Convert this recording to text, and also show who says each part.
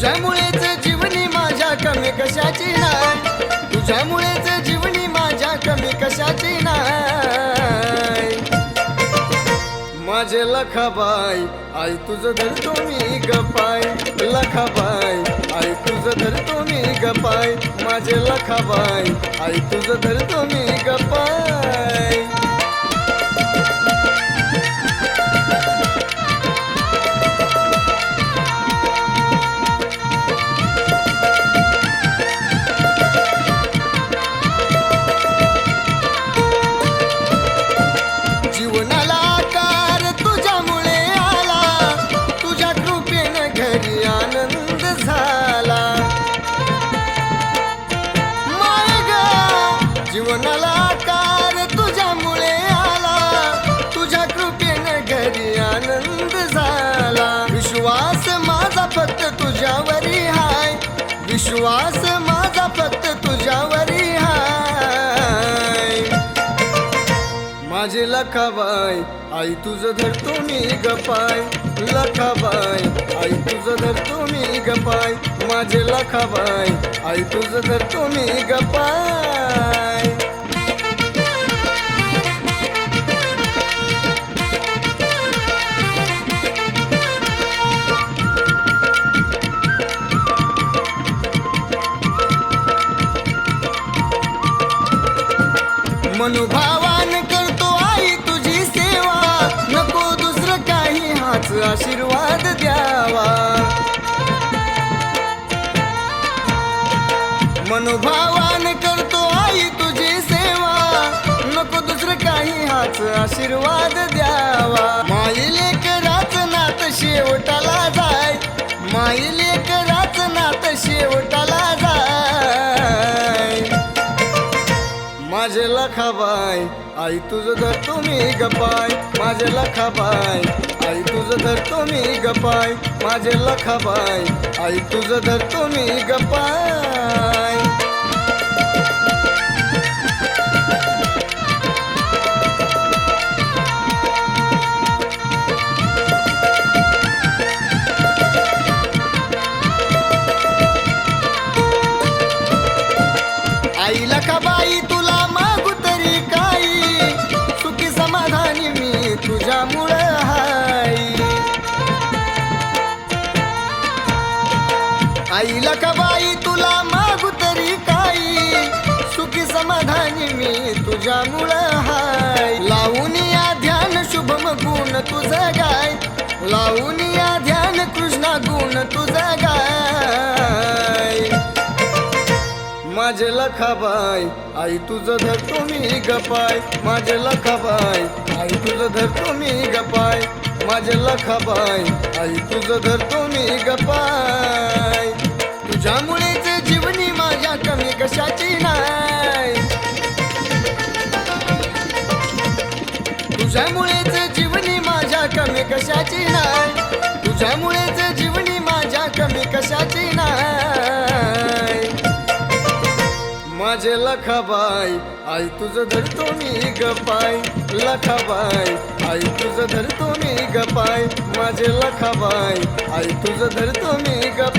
Speaker 1: तुझ्यामुळेच जीवनी माझ्या कमी कशाची नाही, तुझ्यामुळेच जीवनी माझ्या कमी कशाची नाही. माझे लखाबाई आई तुझं धरतो मी गपाय, लखाबाई आई तुझं धरतो मी गपाय, माझे लखाबाई आई तुझं धरतो मी गपाय. जीवनाला आकार तुझ्यामुळे आला, तुझ्या कृपेनं घरी आनंद झाला. माय ग जीवनाला आकार तुझ्यामुळे आला, तुझ्या कृपेनं घरी आनंद झाला. विश्वास माझा फक्त तुझ्यावरी हाय, विश्वास माझा फक्त तुझ्यावरी हाय. माझे लखाबाई आई तुझं धरतो मी गपाय, लखाबाई आई तुझं धरतो मी गपाय, माझे लखाबाई आई तुझं धरतो मी गपाय. मनोभावान करतो आई तुझी सेवा, नको दुसरं काही हाच आशीर्वाद द्यावा. मनोभावान करतो आई तुझी सेवा, नको दुसरं काही हाच आशीर्वाद द्यावा. माई लेकराच नात शेवटाला जाय, माई लेकराच नात शेवटाला जाय. माझे लखाबाई आई तुझं धरतो मी गपाय, माझे लखाबाई आई तुझं धरतो मी गपाय, माझे लखाबाई आई तुझं धरतो मी गपाय. आई लखाबाई तुला मागू तरी काही, सुखी समाधानी मी तुझ्यामुळं हाय. आई लखाबाई तुला मागू तरी काही, सुखी समाधानी मी तुझ्यामुळं हाय. लावून या ध्यान शुभम गुण तुझं गाय, लावून या ध्यान कृष्णा गुण तुझं गाय. माझे लखाबाई आई तुझं धरतो मी गपाय, माझे लखाबाई आई तुझं धरतो मी गपाय, माझे लखाबाई आई तुझं धरतो मी गपाय. तुझ्यामुळेच जीवनी माझ्या कमी कशाची नाही, तुझ्यामुळेच जीवनी माझ्या कमी कशाची नाही, तुझ्यामुळेच जीवनी माझ्या कमी कशाची नाही. माझे लखाबाई आई तुझं धरतो मी गपाय, लखाबाई आई तुझं धरतो मी गपाय, माझे लखाबाई आई तुझं धरतो मी गपाय.